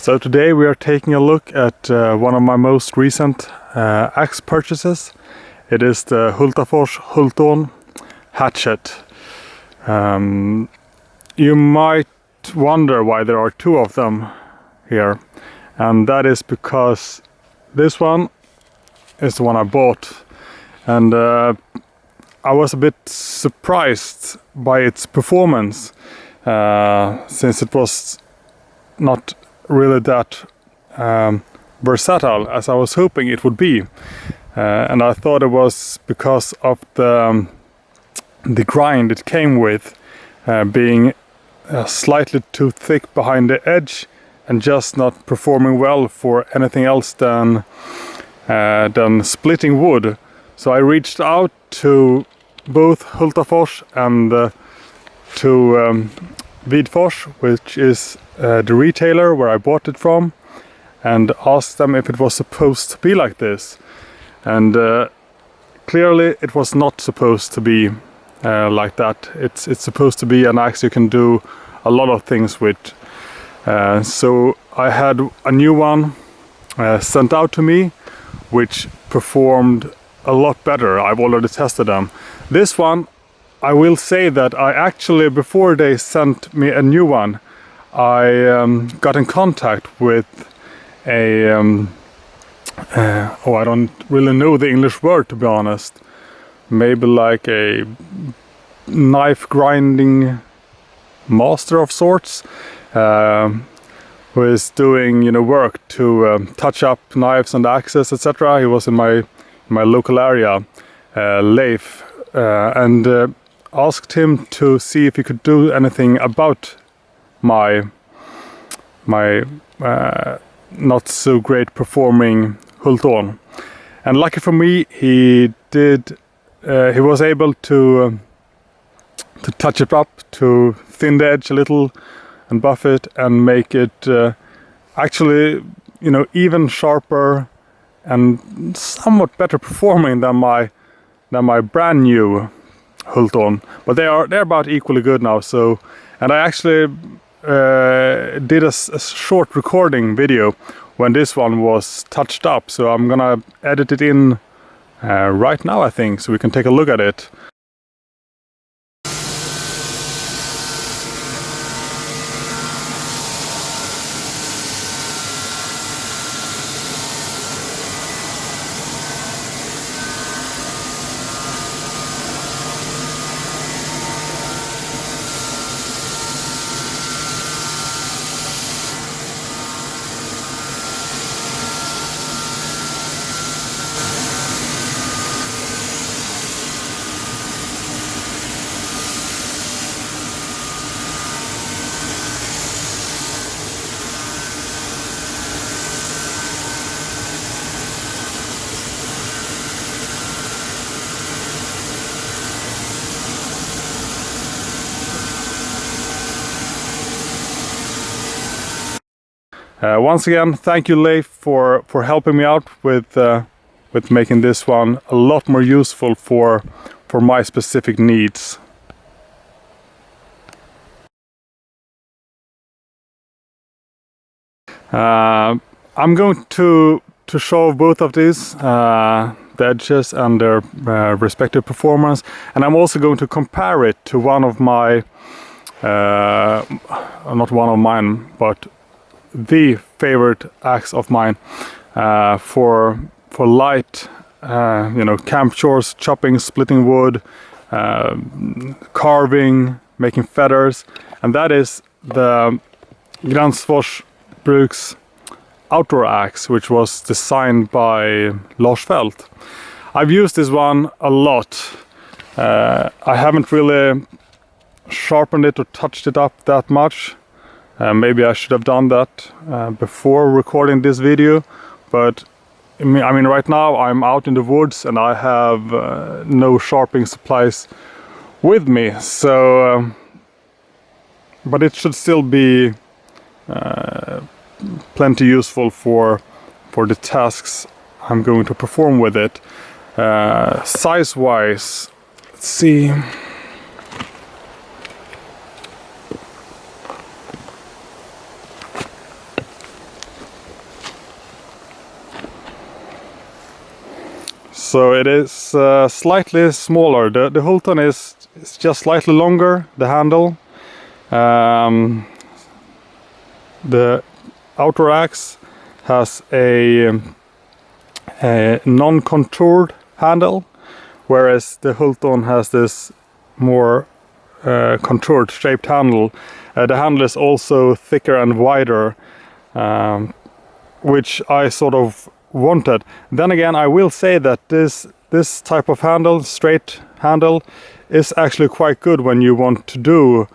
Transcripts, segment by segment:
So today we are taking a look at one of my most recent axe purchases. It is the Hultafors Hultån Hatchet. You might wonder why there are two of them here, and that is because this one is the one I bought, and I was a bit surprised by its performance since it was not really that versatile as I was hoping it would be, and I thought it was because of the grind it came with, being slightly too thick behind the edge and just not performing well for anything else than splitting wood. So I reached out to both Hultafors and to Gränsfors, which is the retailer where I bought it from, and asked them if it was supposed to be like this. And clearly it was not supposed to be like that. It's supposed to be an axe you can do a lot of things with. So I had a new one sent out to me, which performed a lot better. I've already tested them. This one, I will say that I actually, before they sent me a new one, I got in contact with a I don't really know the English word, to be honest. Maybe like a knife grinding master of sorts, who is doing work to touch up knives and axes, etc. He was in my local area, Leif, and asked him to see if he could do anything about my not so great performing Hultån. And lucky for me, he did. He was able to touch it up, to thin the edge a little and buff it and make it actually even sharper and somewhat better performing than my brand new Hultån. But they're about equally good now. So, and I actually did a short recording video when this one was touched up, so I'm gonna edit it in right now, I think, so we can take a look at it. Once again, thank you, Leif, for helping me out with making this one a lot more useful for my specific needs. I'm going to show both of these, the edges and their respective performance, and I'm also going to compare it to one of my, not one of mine, but the favorite axe of mine for light, camp chores, chopping, splitting wood, carving, making feathers, and that is the Gränsfors Bruks Outdoor Axe, which was designed by Lars. I've used this one a lot. I haven't really sharpened it or touched it up that much. Maybe I should have done that before recording this video, but I mean right now I'm out in the woods and I have no sharpening supplies with me, so but it should still be plenty useful for the tasks I'm going to perform with it. Size wise, let's see. So it is slightly smaller. The Hultån is just slightly longer, the handle. The Outdoor Axe has a non-contoured handle, whereas the Hultån has this more contoured shaped handle. The handle is also thicker and wider, which I sort of wanted. Then again, I will say that this type of handle, straight handle, is actually quite good when you want to do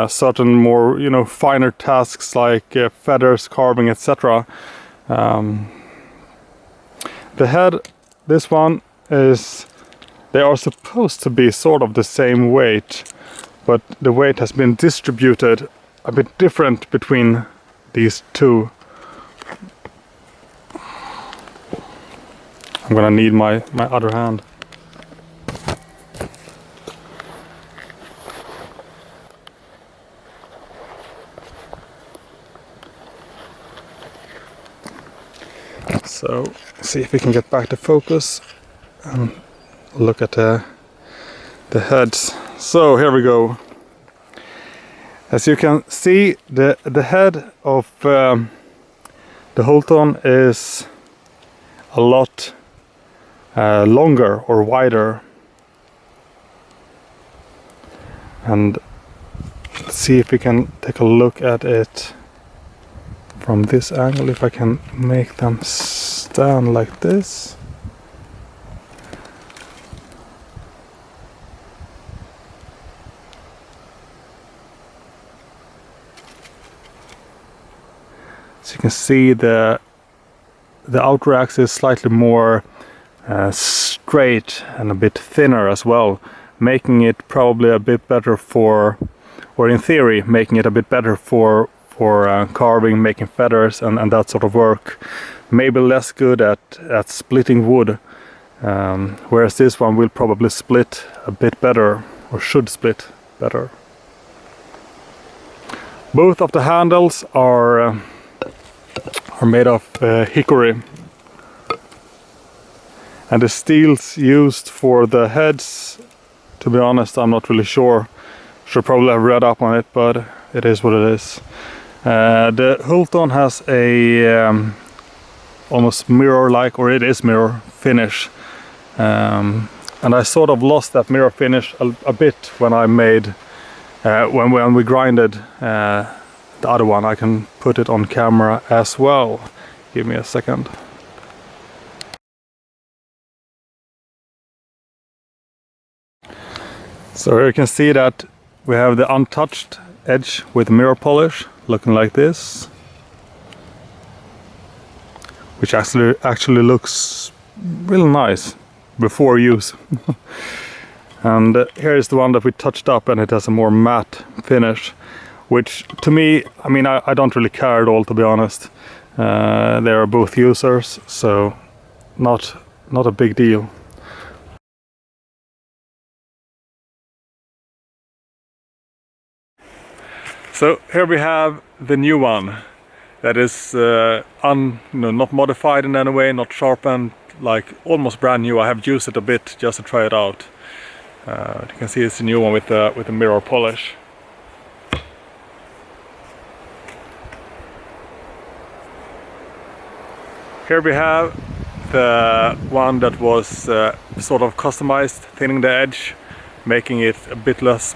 certain more, you know, finer tasks like feathers, carving, etc. The head, this one is, they are supposed to be sort of the same weight, but the weight has been distributed a bit different between these two. I'm gonna need my other hand. So, see if we can get back to focus and look at the heads. So here we go. As you can see, the head of the Hultån is a lot longer or wider. And let's see if we can take a look at it from this angle, if I can make them stand like this. So you can see the Outdoor Axe is slightly more straight and a bit thinner as well, making it probably a bit better for, or in theory, making it a bit better for carving, making feathers and that sort of work. Maybe less good at splitting wood, whereas this one will probably split a bit better, or should split better. Both of the handles are made of hickory, and the steels used for the heads, to be honest, I'm not really sure. Should probably have read up on it, but it is what it is. The Hultån has a almost mirror-like, or it is mirror finish, and I sort of lost that mirror finish a bit when I made when we grinded the other one. I can put it on camera as well. Give me a second. So here you can see that we have the untouched edge with mirror polish, looking like this, which actually looks really nice before use. And here is the one that we touched up, and it has a more matte finish, which to me, I mean, I don't really care at all, to be honest. They are both users, so not a big deal. So here we have the new one that is not modified in any way, not sharpened, like almost brand new. I have used it a bit just to try it out. You can see it's the new one with the mirror polish. Here we have the one that was sort of customized, thinning the edge, making it a bit less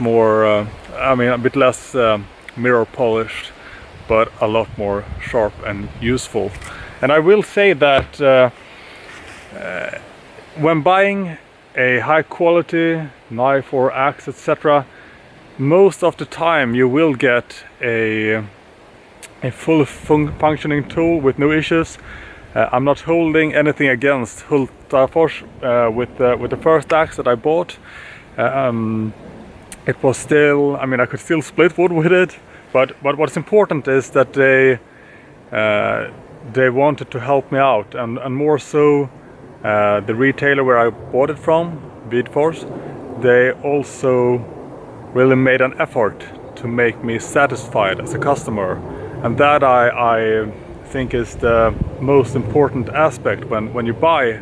mirror polished, but a lot more sharp and useful. And I will say that when buying a high quality knife or axe, etc., most of the time you will get a full functioning tool with no issues. I'm not holding anything against Hultafors with the first axe that I bought. It was still, I mean, I could still split wood with it, but what's important is that they wanted to help me out, and more so the retailer where I bought it from, Gränsfors, they also really made an effort to make me satisfied as a customer, and that I think is the most important aspect when you buy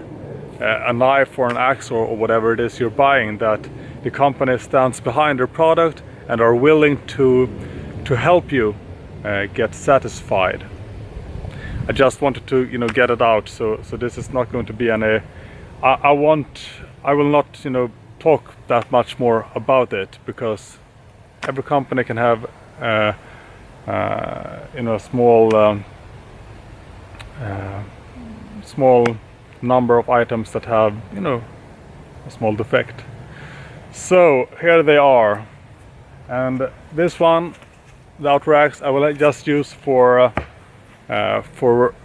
a knife or an axe or whatever it is you're buying, that the company stands behind their product and are willing to help you get satisfied. I just wanted to, you know, get it out. So this is not going to be any. I will not, you know, talk that much more about it, because every company can have, you know, small number of items that have, you know, a small defect. So here they are, and this one, the Outdoor Axe, I will just use for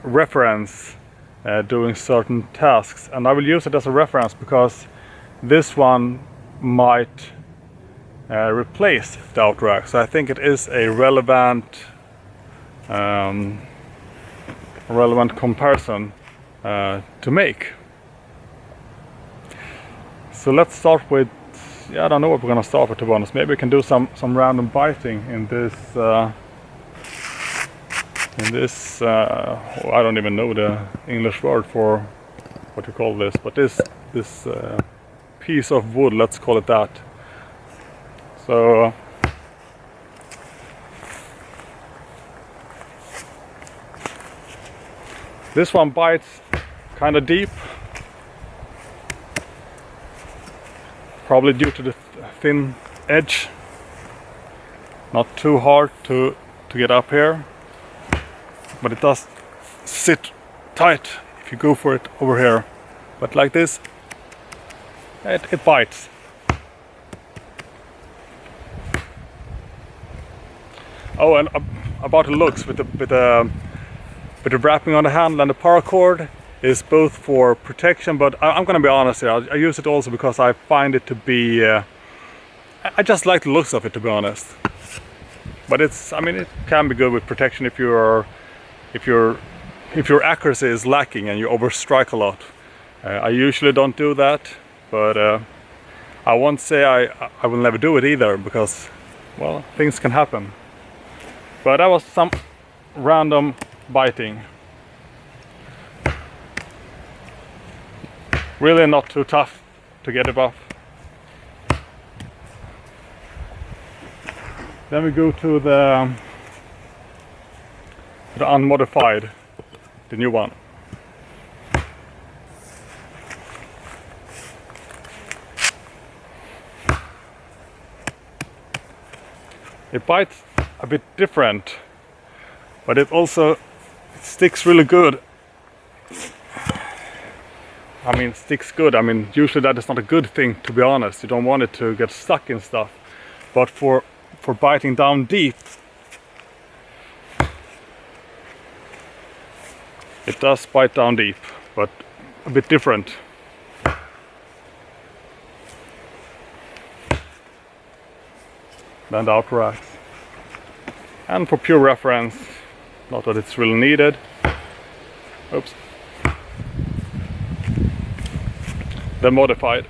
reference doing certain tasks, and I will use it as a reference because this one might replace the Outdoor Axe. So I think it is a relevant comparison to make. So let's start with, I don't know what we're gonna start with, to be honest. Maybe we can do some random biting in this I don't even know the English word for what you call this, but this piece of wood, let's call it that. So this one bites kind of deep, probably due to the thin edge. Not too hard to get up here, but it does sit tight if you go for it over here. But like this, it bites. Oh, and about the looks with the wrapping on the handle and the paracord is both for protection, but I'm gonna be honest here, I use it also because I find it to be, I just like the looks of it, to be honest. But it's, I mean, it can be good with protection if your accuracy is lacking and you overstrike a lot. I usually don't do that, but I won't say I will never do it either, because, well, things can happen. But that was some random biting. Really not too tough to get it off. Then we go to the unmodified, the new one. It bites a bit different, but it sticks really good. I mean, sticks good. I mean, usually that is not a good thing, to be honest. You don't want it to get stuck in stuff. But for biting down deep, it does bite down deep, but a bit different. Than the Outdoor Axe. And for pure reference, not that it's really needed. Oops. The modified.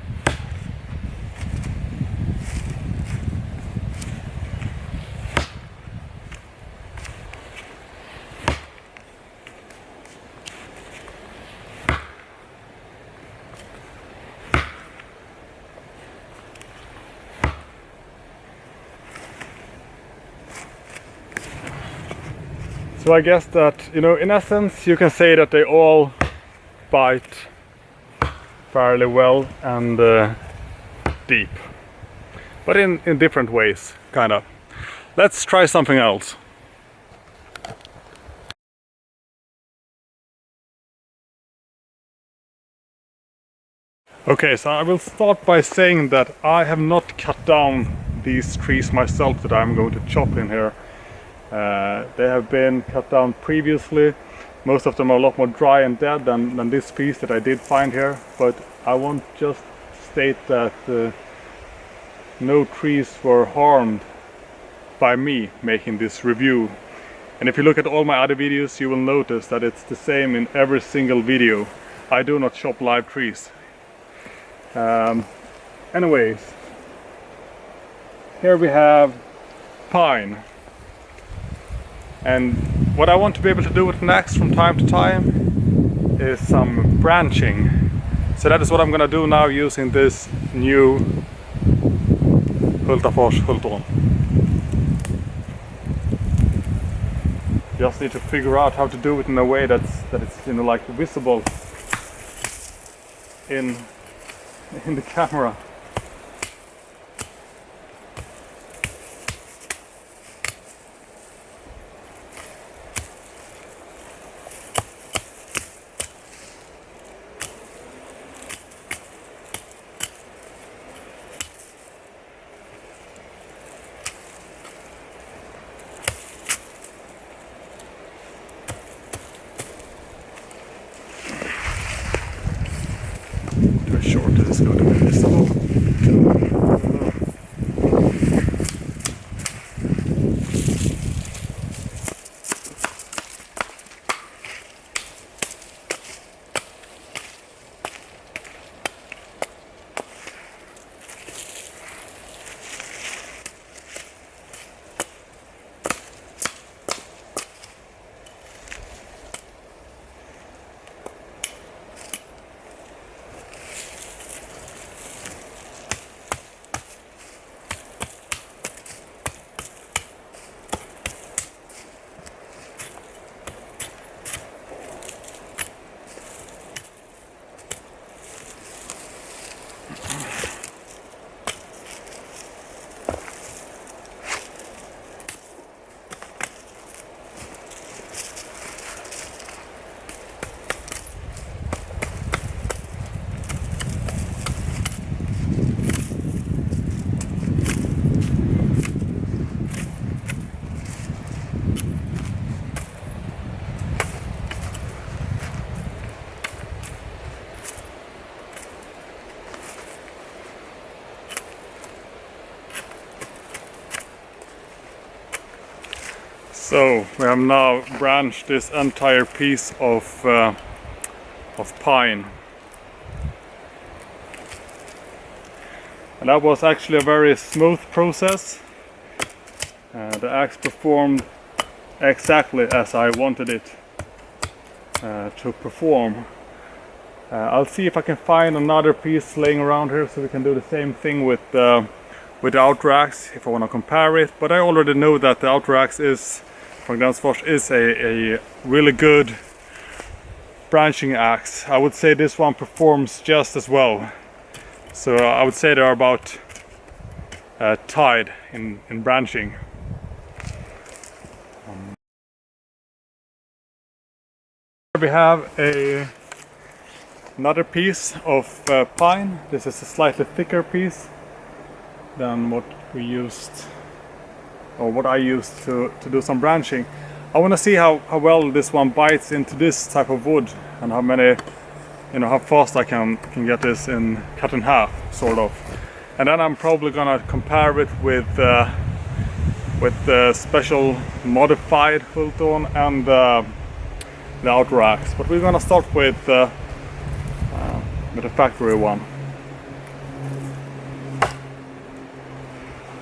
So I guess that, you know, in essence, you can say that they all bite fairly well and deep, but in different ways, kind of. Let's try something else. Okay, so I will start by saying that I have not cut down these trees myself that I'm going to chop in here. They have been cut down previously. Most of them are a lot more dry and dead than this piece that I did find here, but I won't just state that no trees were harmed by me making this review. And if you look at all my other videos, you will notice that it's the same in every single video. I do not chop live trees. Anyways, here we have pine. And what I want to be able to do with an axe from time to time is some branching. So that is what I'm gonna do now using this new Hultafors Hultån. Just need to figure out how to do it in a way that it's, you know, like visible in the camera. Short is going to be visible. So we have now branched this entire piece of pine, and that was actually a very smooth process. The axe performed exactly as I wanted it to perform. I'll see if I can find another piece laying around here so we can do the same thing with the outer axe if I want to compare it. But I already know that the outer axe is from Gränsfors is a really good branching axe. I would say this one performs just as well. So I would say they are about tied in branching. We have another piece of pine. This is a slightly thicker piece than what we used, or what I used to do some branching. I want to see how well this one bites into this type of wood, and how many, you know, how fast I can get this cut in half, sort of. And then I'm probably gonna compare it with the special modified Hultån and the outer axe. But we're gonna start with the factory one.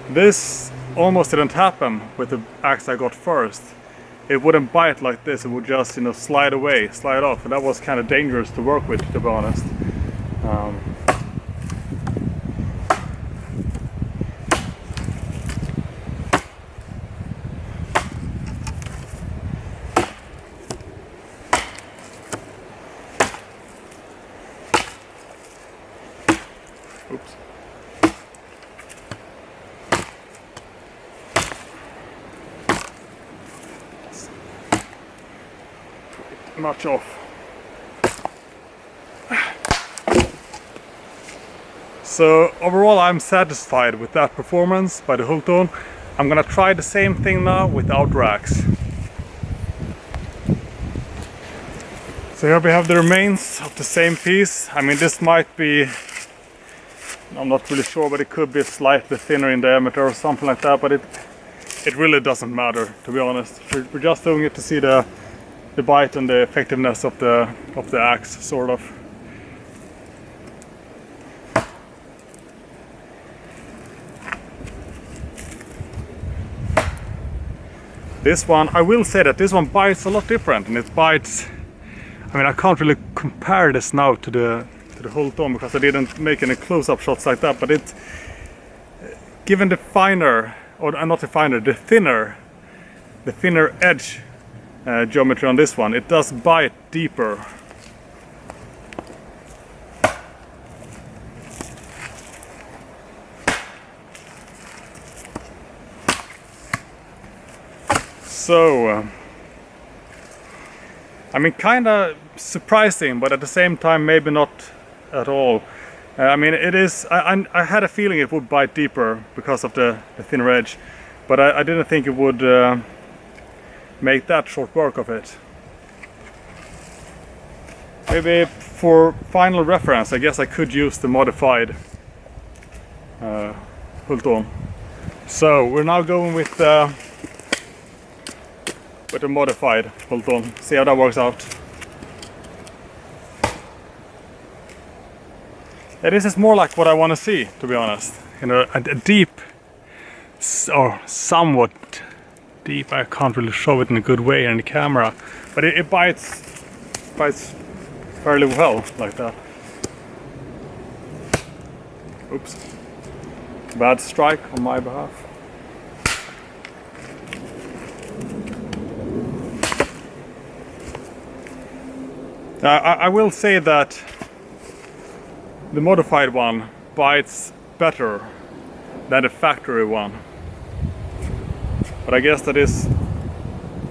This almost didn't happen with the axe I got first. It wouldn't bite like this, it would just, you know, slide away, slide off, and that was kind of dangerous to work with, to be honest. Oops. Much off. So overall I'm satisfied with that performance by the Hultån. I'm gonna try the same thing now with the outer axe. So here we have the remains of the same piece. I mean, this might be, I'm not really sure, but it could be slightly thinner in diameter or something like that, but it really doesn't matter, to be honest. We're just doing it to see the bite and the effectiveness of the axe, sort of. This one, I will say that this one bites a lot different, and it bites, I mean, I can't really compare this now to the to the Hultån because I didn't make any close-up shots like that, but it, given the finer, or not the finer, the thinner edge geometry on this one, it does bite deeper. So, I mean, kind of surprising, but at the same time, maybe not at all. I mean, it is. I had a feeling it would bite deeper because of the thinner edge, but I didn't think it would make that short work of it. Maybe for final reference, I guess I could use the modified Hultån. So we're now going with the modified Hultån. See how that works out. Yeah, this is more like what I want to see, to be honest. You know, a deep, or somewhat deep. I can't really show it in a good way in the camera, but it bites fairly well like that. Oops, bad strike on my behalf. I will say that the modified one bites better than the factory one, but I guess that is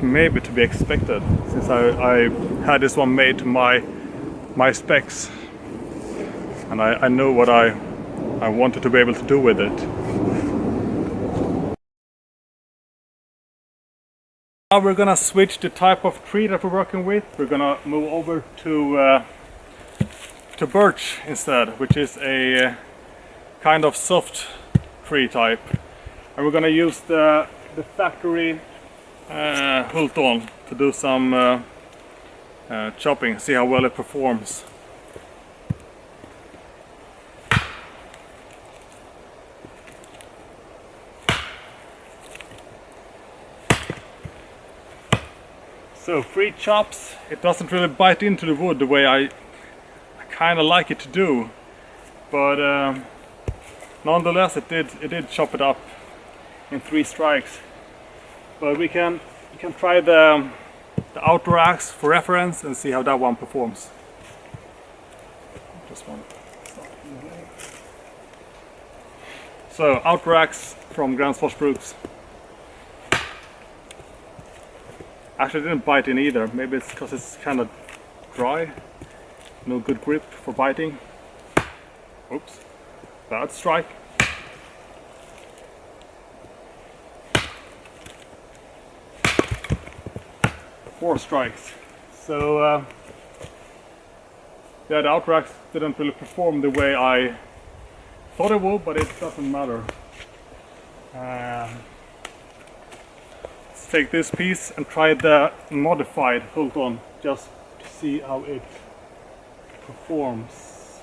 maybe to be expected since I had this one made to my specs, and I know what I wanted to be able to do with it. Now we're gonna switch the type of tree that we're working with. We're gonna move over to birch instead, which is a kind of soft tree type, and we're gonna use the factory Hultån to do some chopping, see how well it performs. So free chops, it doesn't really bite into the wood the way I kind of like it to do, but nonetheless it did chop it up in 3 strikes. But we can try the outdoor axe for reference and see how that one performs. Just one. So outdoor axe from Gränsfors Bruks. Actually, I didn't bite in either. Maybe it's because it's kind of dry. No good grip for biting. Oops. Bad strike. Four strikes. So, yeah, the outer axe didn't really perform the way I thought it would, but it doesn't matter. Take this piece and try the modified Hultån just to see how it performs.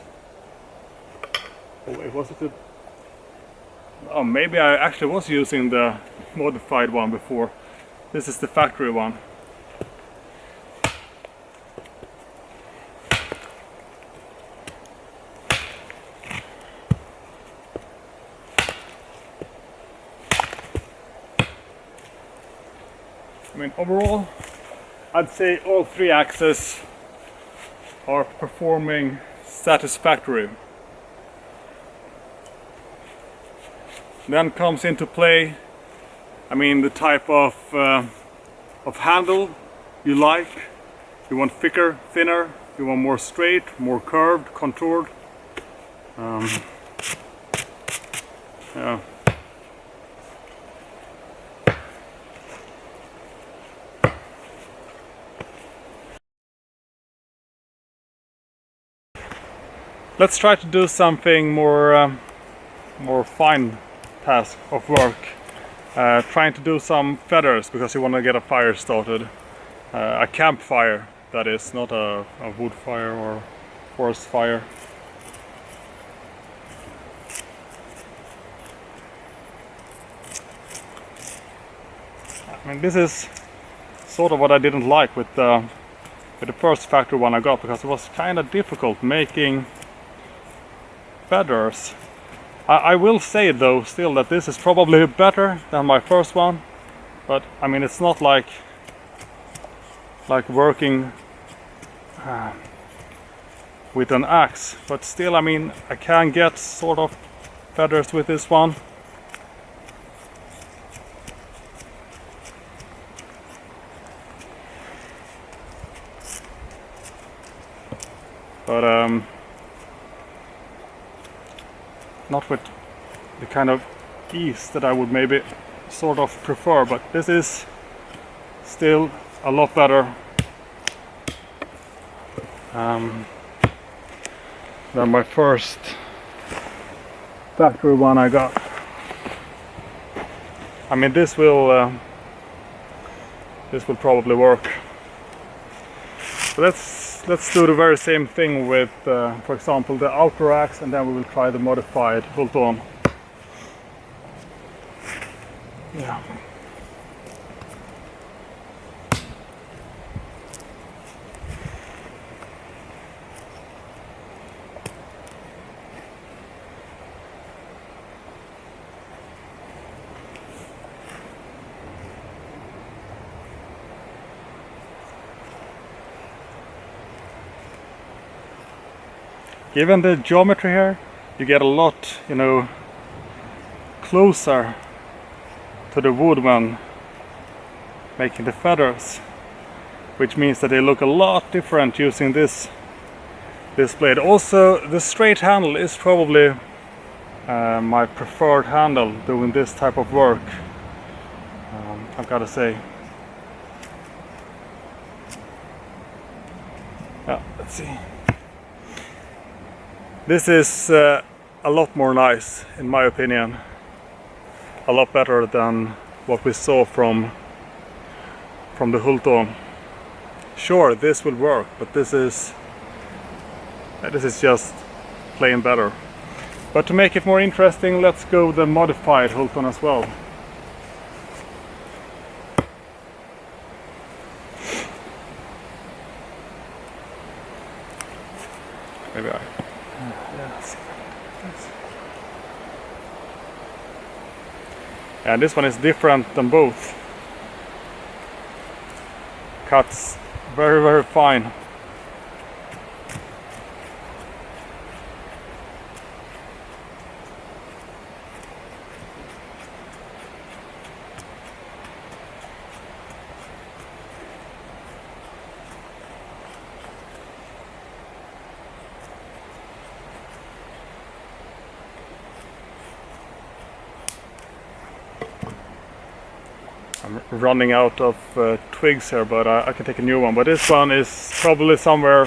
Oh wait, was it the... Oh, maybe I actually was using the modified one before. This is the factory one. I mean, overall, I'd say all 3 axes are performing satisfactory. Then comes into play, I mean, the type of handle you like. You want thicker, thinner, you want more straight, more curved, contoured. Yeah. Let's try to do something more fine task of work. Trying to do some feathers because you want to get a fire started. A campfire, that is, not a wood fire or forest fire. I mean, this is sort of what I didn't like with the first factory one I got, because it was kind of difficult making feathers. I will say though still that this is probably better than my first one, but I mean it's not like working with an axe, but still I mean I can get sort of feathers with this one. But not with the kind of ease that I would maybe sort of prefer, but this is still a lot better than my first factory one I got. I mean this will probably work. So let's do the very same thing with, for example, the Outdoor Axe, and then we will try the modified Hultån. Yeah. Given the geometry here, you get a lot, you know, closer to the wood when making the feathers, which means that they look a lot different using this blade. Also, the straight handle is probably my preferred handle doing this type of work, I've got to say. Yeah, let's see. This is a lot more nice, in my opinion. A lot better than what we saw from the Hultån. Sure, this will work, but this is just plain better. But to make it more interesting, let's go the modified Hultån as well. Maybe yeah, and this one is different than both. Cuts very, very fine. I'm running out of twigs here, but I can take a new one. But this one is probably somewhere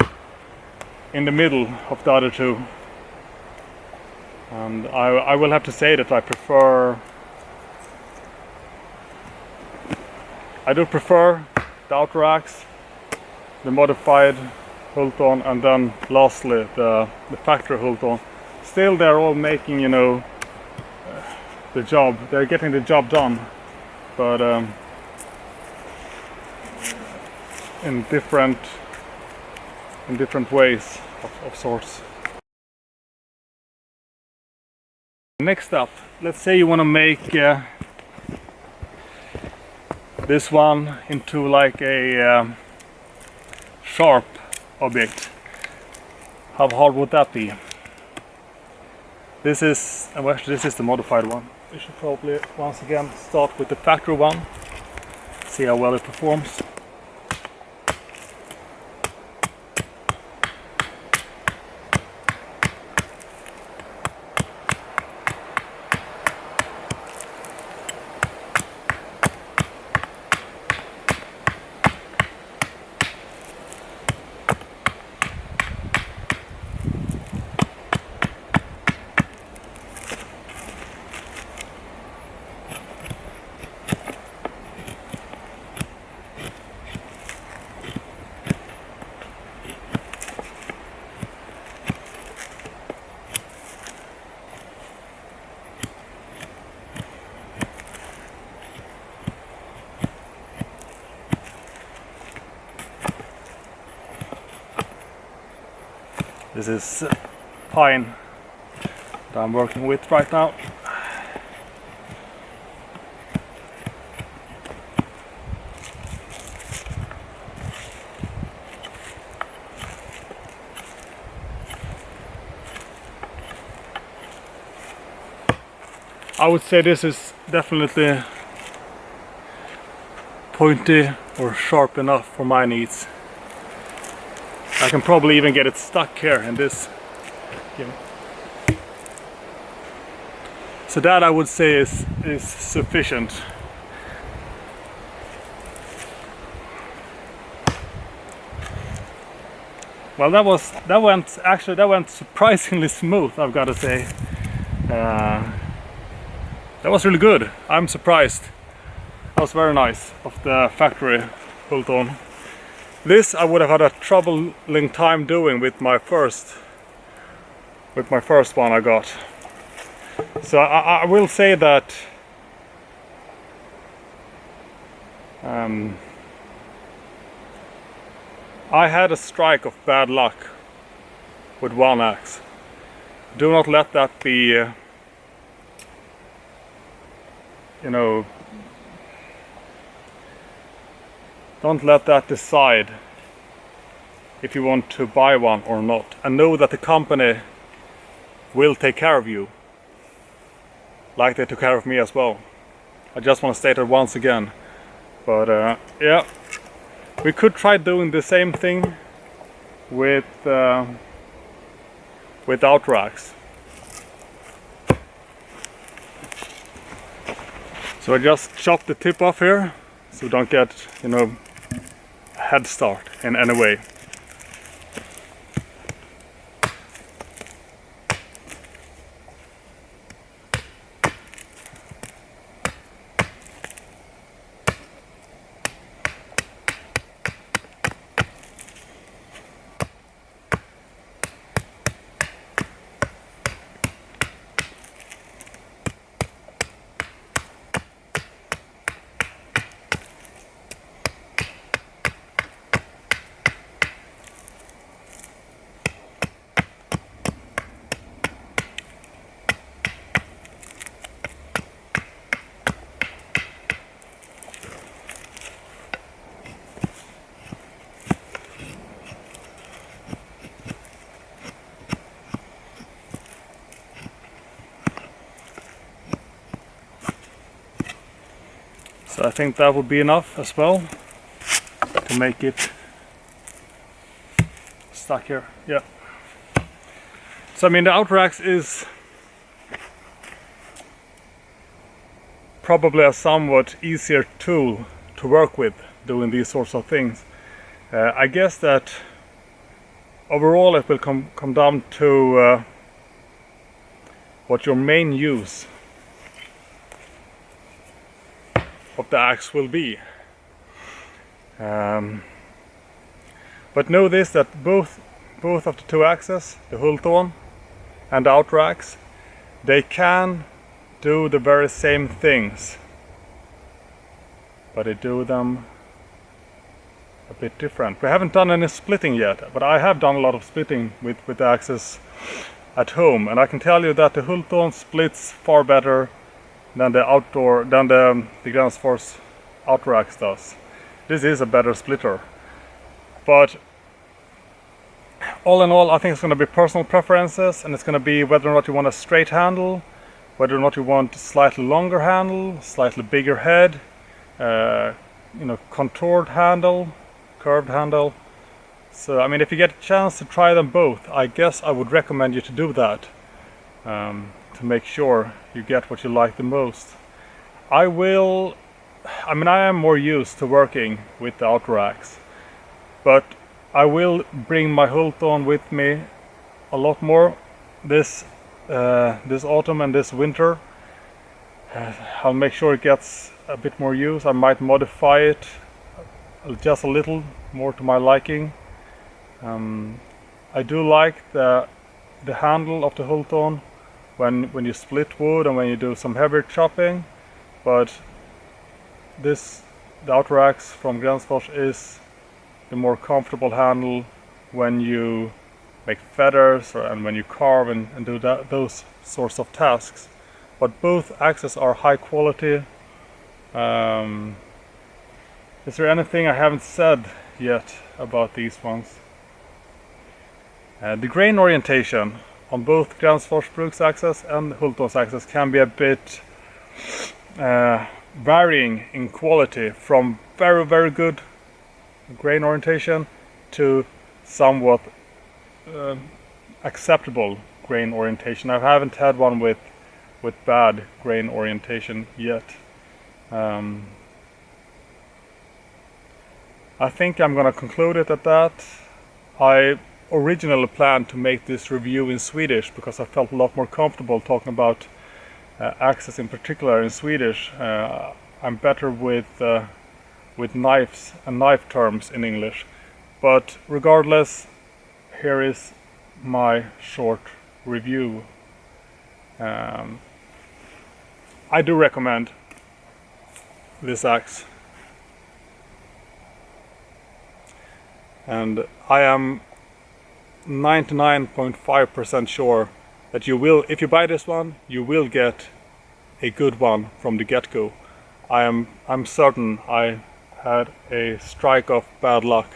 in the middle of the other two. And I will have to say that I do prefer the Outdoor Axe, the modified Hultån, and then lastly the factory Hultån. Still, they're all making, you know, the job. They're getting the job done. But in different ways of sorts. Next up, let's say you want to make this one into like a sharp object. How hard would that be? This is the modified one. We should probably once again start with the factory one, see how well it performs. This is pine that I'm working with right now. I would say this is definitely pointy or sharp enough for my needs. I can probably even get it stuck here in this. So that I would say is sufficient. Well, that went surprisingly smooth, I've got to say. That was really good. I'm surprised. That was very nice of the factory Hultån. This I would have had a troubling time doing with my first one I got. So I will say that I had a strike of bad luck with one axe. Do not let that be you know, don't let that decide if you want to buy one or not, and know that the company will take care of you like they took care of me as well. I just want to state it once again. But yeah, we could try doing the same thing with Outdoor Axe. So I just chopped the tip off here, so we don't get, you know, a head start in any way. So I think that would be enough as well to make it stuck here. Yeah. So I mean, the Outdoor Axe is probably a somewhat easier tool to work with doing these sorts of things. I guess that overall it will come down to what your main use of the axe will be. But know this, that both of the two axes, the Hultån and the Outdoor Axe, they can do the very same things, but they do them a bit different. We haven't done any splitting yet, but I have done a lot of splitting with the axes at home, and I can tell you that the Hultån splits far better than the Gränsfors Outdoor Axe does. This is a better splitter, but all in all, I think it's going to be personal preferences, and it's going to be whether or not you want a straight handle, whether or not you want a slightly longer handle, slightly bigger head, you know, contoured handle, curved handle. So I mean, if you get a chance to try them both, I guess I would recommend you to do that, to make sure you get what you like the most. I am more used to working with the Outdoor Axe, but I will bring my Hultån with me a lot more this autumn and this winter. I'll make sure it gets a bit more use. I might modify it just a little more to my liking. I do like the handle of the Hultån when you split wood and when you do some heavier chopping, but the Outdoor Axe from Gränsfors is the more comfortable handle when you make feathers and when you carve and do those sorts of tasks. But both axes are high quality. Is there anything I haven't said yet about these ones? The grain orientation on both Gränsfors Bruks axes and Hultåns axes can be a bit varying in quality, from very, very good grain orientation to somewhat acceptable grain orientation. I haven't had one with bad grain orientation yet. I think I'm gonna conclude it at that. I originally planned to make this review in Swedish because I felt a lot more comfortable talking about axes in particular in Swedish. I'm better with knives and knife terms in English. But regardless, here is my short review. I do recommend this axe. And I am 99.5% sure that you will, if you buy this one, you will get a good one from the get-go. I'm certain I had a strike of bad luck